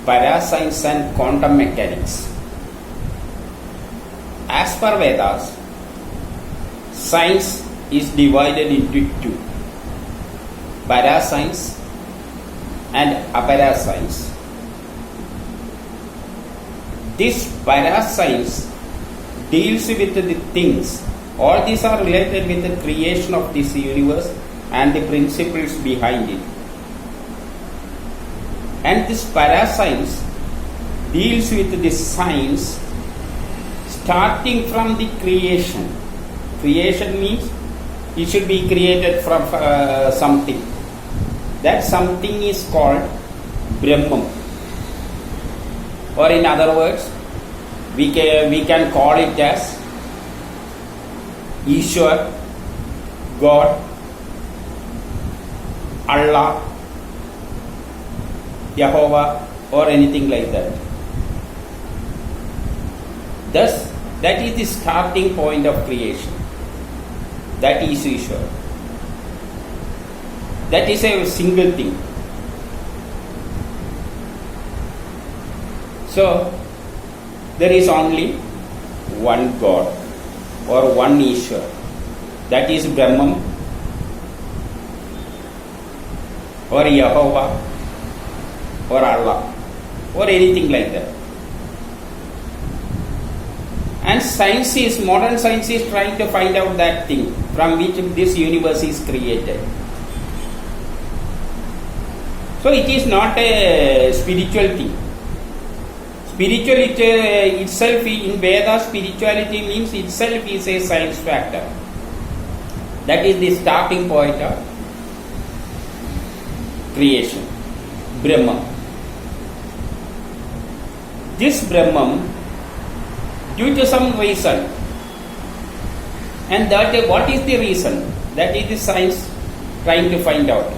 parascience and quantum mechanics. As per Vedas, science is divided into two: parascience and aparascience. This parascience deals with the things. All these are related with the creation of this universe and the principles behind it. And this parascience deals with the science starting from the creation. Creation means it should be created from something. That something is called Brahman. Or in other words, we can call it as Ishwar, God, Allah, Jehovah, or anything like that. Thus, that is the starting point of creation. That is Ishwar. That is a single thing. So, there is only one God or one Ishwar. That is Brahman or Jehovah or Allah or anything like that. And modern science is trying to find out that thing from which this universe is created. So it is not a spiritual thing. Spirituality itself, in Veda, spirituality means itself is a science factor. That is the starting point of creation, Brahman. This Brahman, due to some reason, and that what is the reason? That is the science trying to find out.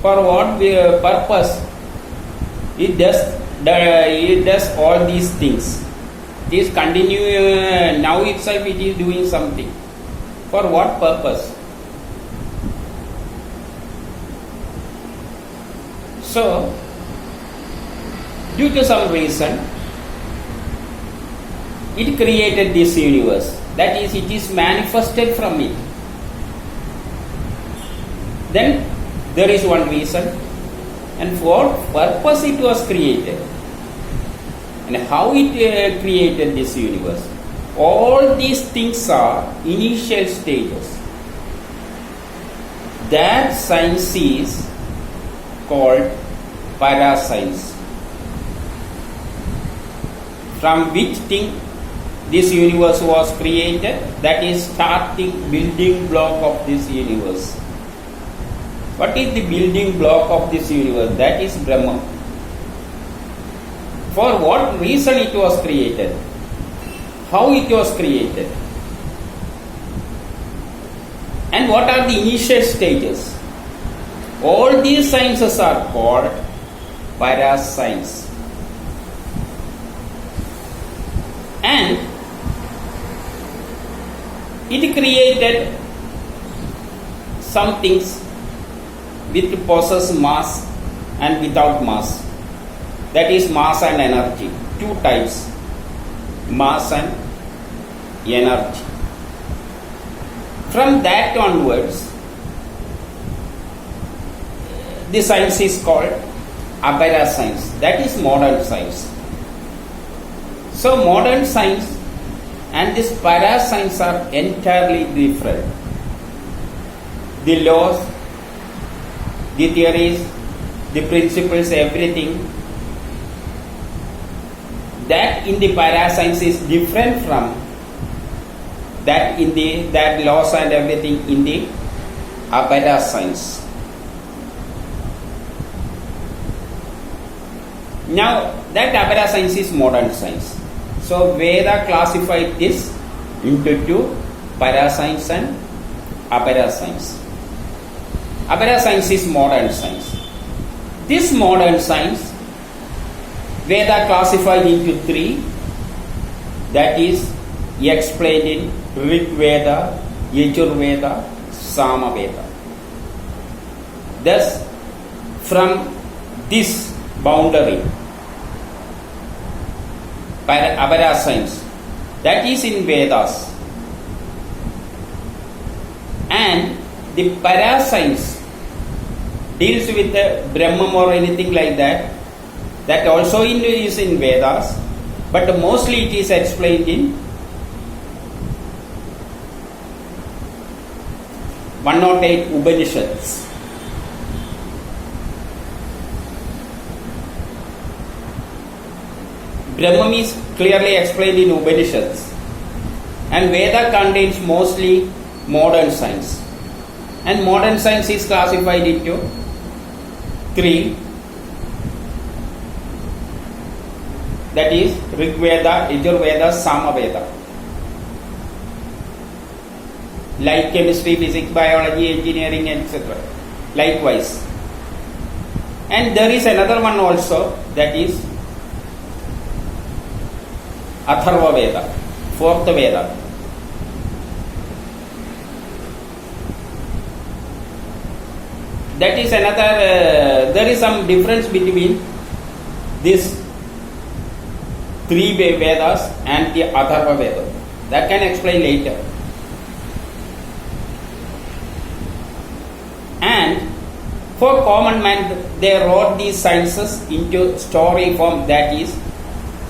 For what purpose it does all these things. It is continuing now itself. It is doing something. For what purpose? So, due to some reason, it created this universe. That is, it is manifested from it. Then there is one reason, and for what purpose it was created, and how it created this universe. All these things are initial stages. That science is called parascience. From which thing this universe was created? That is starting building block of this universe. What is the building block of this universe? That is Brahman. For what reason it was created? How it was created? And what are the initial stages? All these sciences are called parascience. And it created some things with possess mass and without mass. That is mass and energy. Two types, mass and energy. From that onwards, the science is called aparascience. That is modern science. So modern science and this parascience are entirely different. The laws, the theories, the principles, everything that in the parascience is different from that in that laws and everything in the aparascience. Now that aparascience is modern science. So Veda classified this into two: parascience and aparascience. Aparascience is modern science. This modern science Veda classified into three. That is explained in Rig Veda, Yajur Veda, Sama Veda. Thus, from this boundary, Apara science, that is in Vedas. And the para science deals with the Brahman or anything like that. That also is in Vedas, but mostly it is explained in 108 Upanishads. Brahman is clearly explained in Upanishads, and Veda contains mostly modern science. And modern science is classified into three. That is Rig Veda, Yajur Veda, Sama Veda. Like chemistry, physics, biology, engineering, etc. Likewise. And there is another one also, that is Atharva Veda, fourth Veda. That is another, there is some difference between this three Vedas and the Atharva Veda. That can explain later. And for common man, they wrote these sciences into story form, that is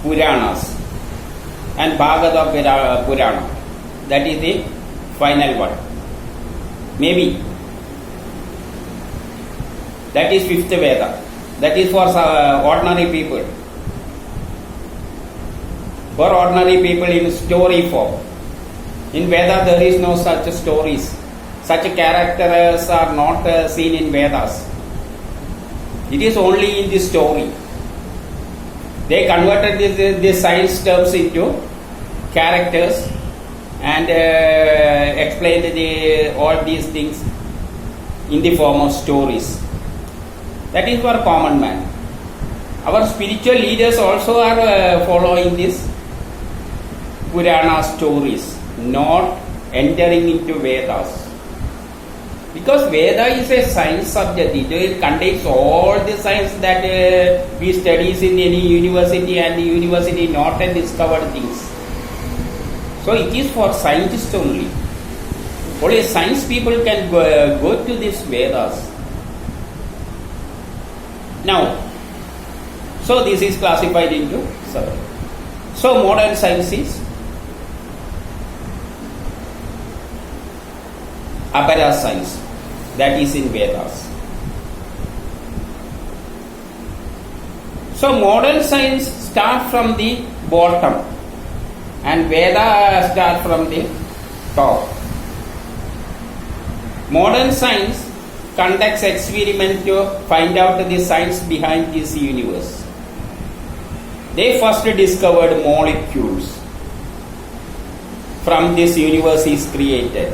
Puranas and Bhagavata Purana. That is the final one. Maybe. That is fifth Veda. That is for ordinary people. For ordinary people in story form. In Veda there is no such stories. Such characters are not seen in Vedas. It is only in the story. They converted this science terms into characters and explained all these things in the form of stories. That is for common man. Our spiritual leaders also are following this Purana stories, not entering into Vedas. Because Veda is a science subject. It contains all the science that we studies in any university, and the university not discovered things. So it is for scientists only. Only science people can go to these Vedas. Now, so this is classified into seven. So modern science is Apara science, that is in Vedas. So modern science starts from the bottom and Veda start from the top. Modern science conducts experiment to find out the science behind this universe. They first discovered molecules from this universe is created.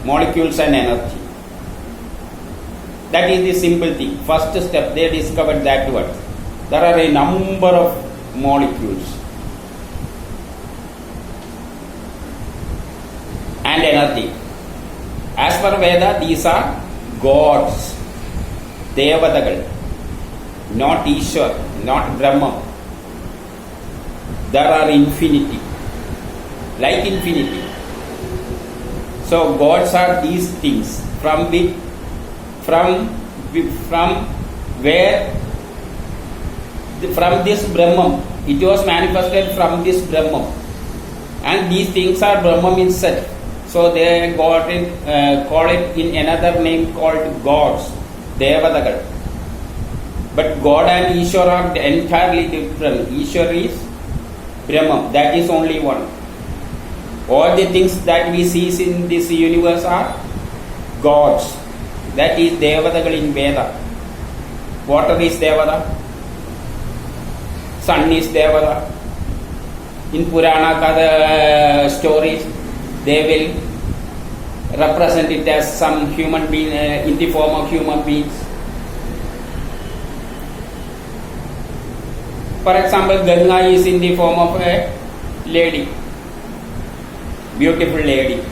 Molecules and energy. That is the simple thing. First step, they discovered that one. There are a number of molecules and energy. As per Veda, these are gods, Devadagal, not Ishwar, not Brahma. There are infinity, like infinity. So gods are these things from this Brahman. It was manifested from this Brahman, and these things are Brahman itself. So they got call it in another name called gods, Devadagal. But God and Ishwar are entirely different. Ishwar is Brahman, that is only one. All the things that we see in this universe are gods. That is Devadagal in Veda. Water is Devada. Sun is Devada. In Purana stories, they will represent it as some human being in the form of human beings. For example, Ganga is in the form of a lady, beautiful lady.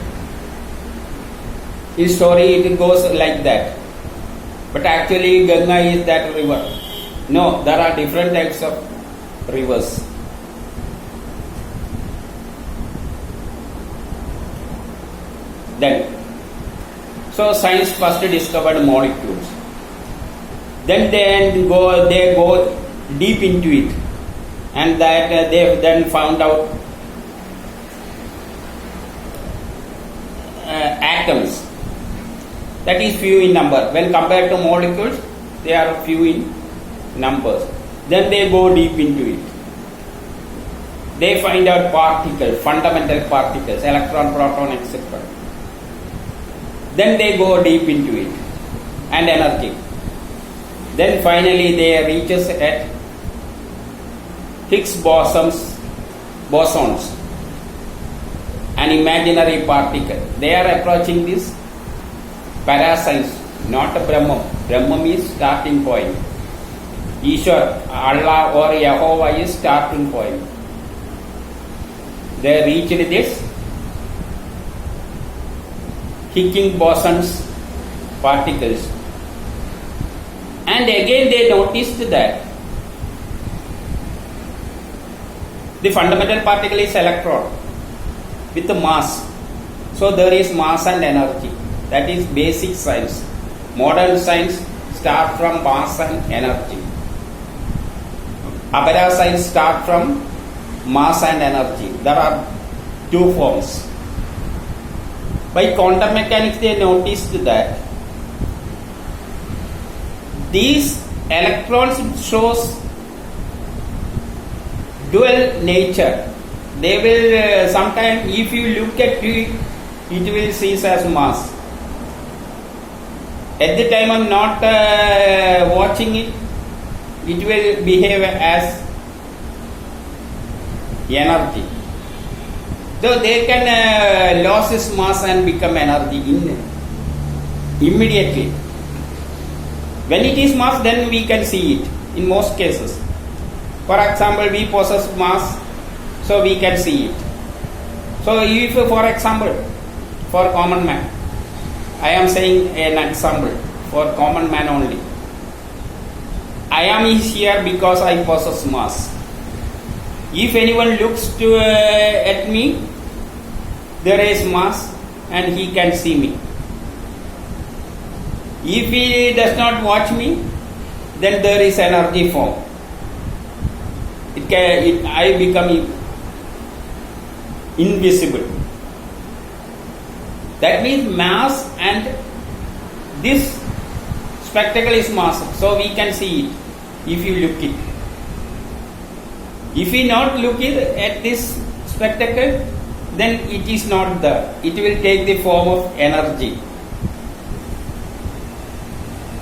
In story it goes like that, but actually Ganga is that river. No, there are different types of rivers. Then, so science first discovered molecules. Then they go deep into it, and that they then found out atoms. That is few in number. When compared to molecules, they are few in numbers. Then they go deep into it. They find out particles, fundamental particles, electron, proton, etc. Then they go deep into it, and energy. Then finally they reaches at Higgs bosons, an imaginary particle. They are approaching this parascience, not a Brahman. Brahman is starting point. Ishwar, Allah or Yehovah is starting point. They reached this Higgs bosons particles, and again they noticed that the fundamental particle is electron with the mass. So there is mass and energy. That is basic science. Modern science start from mass and energy. Abara science start from mass and energy. There are two forms. By quantum mechanics they noticed that these electrons shows dual nature. They will sometimes, if you look at it, it will cease as mass. At the time of not watching it, it will behave as energy. So they can lose its mass and become energy immediately. When it is mass, then we can see it in most cases. For example, we possess mass, so we can see it. So if, for example, for common man, I am saying an example for common man only. I am here because I possess mass. If anyone looks at me, there is mass and he can see me. If he does not watch me, then there is energy form. I become invisible. That means mass, and this spectacle is mass, so we can see it if you look it. If we not look at this spectacle, then it is not there. It will take the form of energy.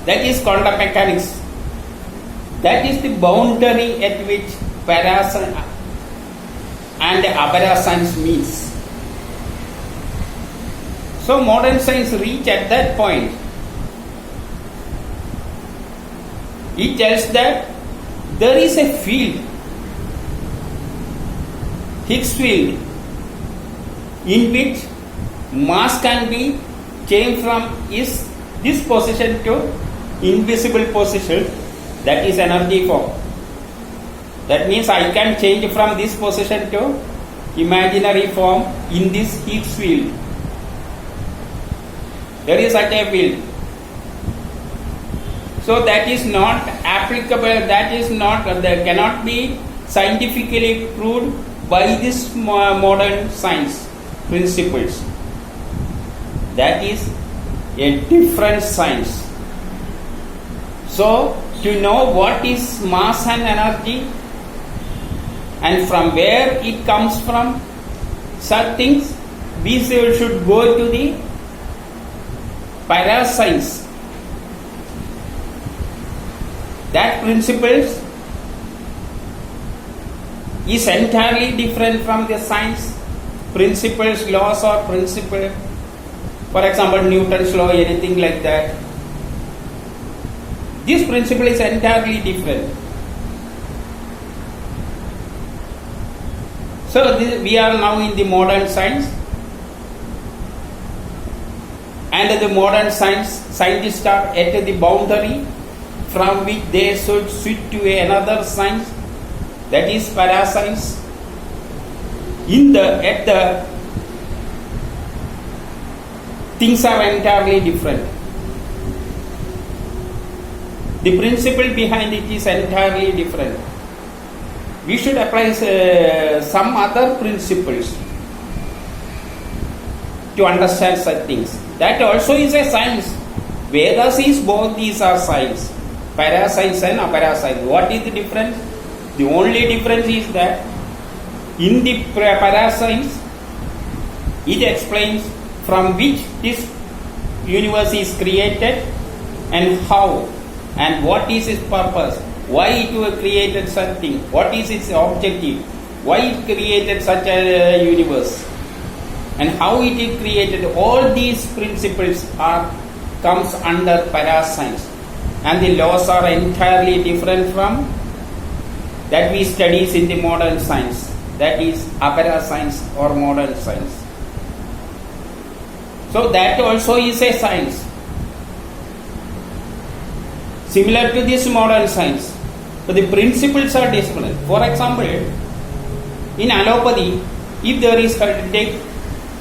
That is quantum mechanics. That is the boundary at which parascience and aberrascience meets. So modern science reach at that point. It tells that there is a field, Higgs field, in which mass can be changed from this position to invisible position, that is energy form. That means I can change from this position to imaginary form in this Higgs field. There is such a field. So that is not applicable, that is not, that cannot be scientifically proved by this modern science principles. That is a different science. So to know what is mass and energy and from where it comes from, such things, we should go to the parascience. That principles is entirely different from the science principles, laws or principle. For example, Newton's law, anything like that. This principle is entirely different. So we are now in the modern science, and the modern scientists are at the boundary from which they should switch to another science, that is parascience. At the things are entirely different. The principle behind it is entirely different. We should apply some other principles to understand such things. That also is a science. Vedas is both these are science. Parascience and aparascience. What is the difference? The only difference is that in the parascience, it explains from which this universe is created and how and what is its purpose, why it was created something, what is its objective, why it created such a universe, and how it is created. All these principles comes under parascience, and the laws are entirely different from that we studies in the modern science, that is aparascience or modern science. So that also is a science similar to this modern science, but the principles are different. For example, in allopathy, if there is headache,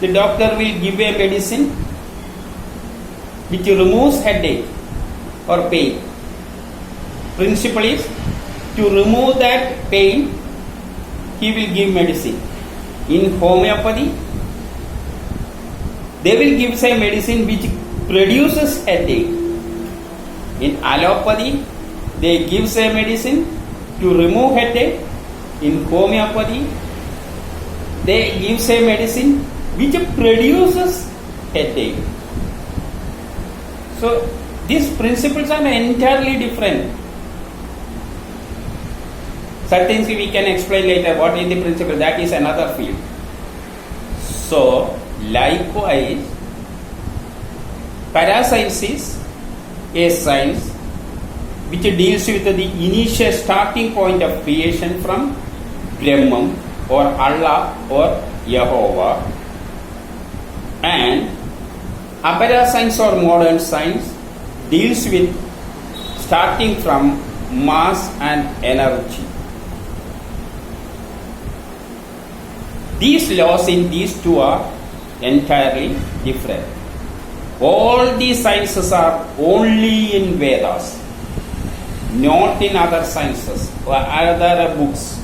the doctor will give a medicine which removes headache or pain. Principle is to remove that pain, he will give medicine. In homeopathy, they will give say medicine which produces headache. In allopathy, they give say medicine to remove headache. In homeopathy, they give say medicine which produces headache. So these principles are entirely different. Such things we can explain later. What is the principle? That is another field. So likewise, parascience is a science which deals with the initial starting point of creation from Brahman or Allah or Jehovah, and aparascience or modern science deals with starting from mass and energy. These laws in these two are entirely different. All these sciences are only in Vedas, not in other sciences or other books,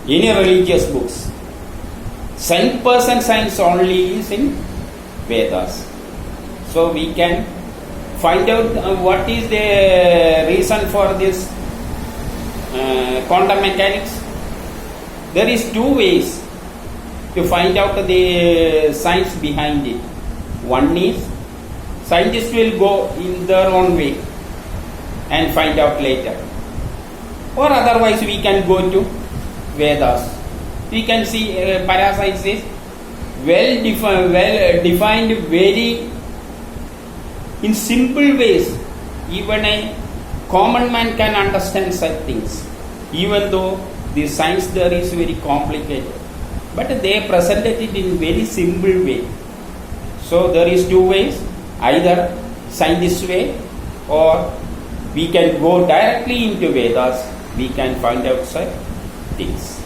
any religious books. 100% science only is in Vedas. So we can find out what is the reason for this quantum mechanics. There is two ways to find out the science behind it. One is scientists will go in their own way and find out later, or otherwise we can go to Vedas. We can see parascience is well defined very in simple ways. Even a common man can understand such things, even though the science there is very complicated, but they presented it in very simple way. So there is two ways, either science way, or we can go directly into Vedas, we can find out such things.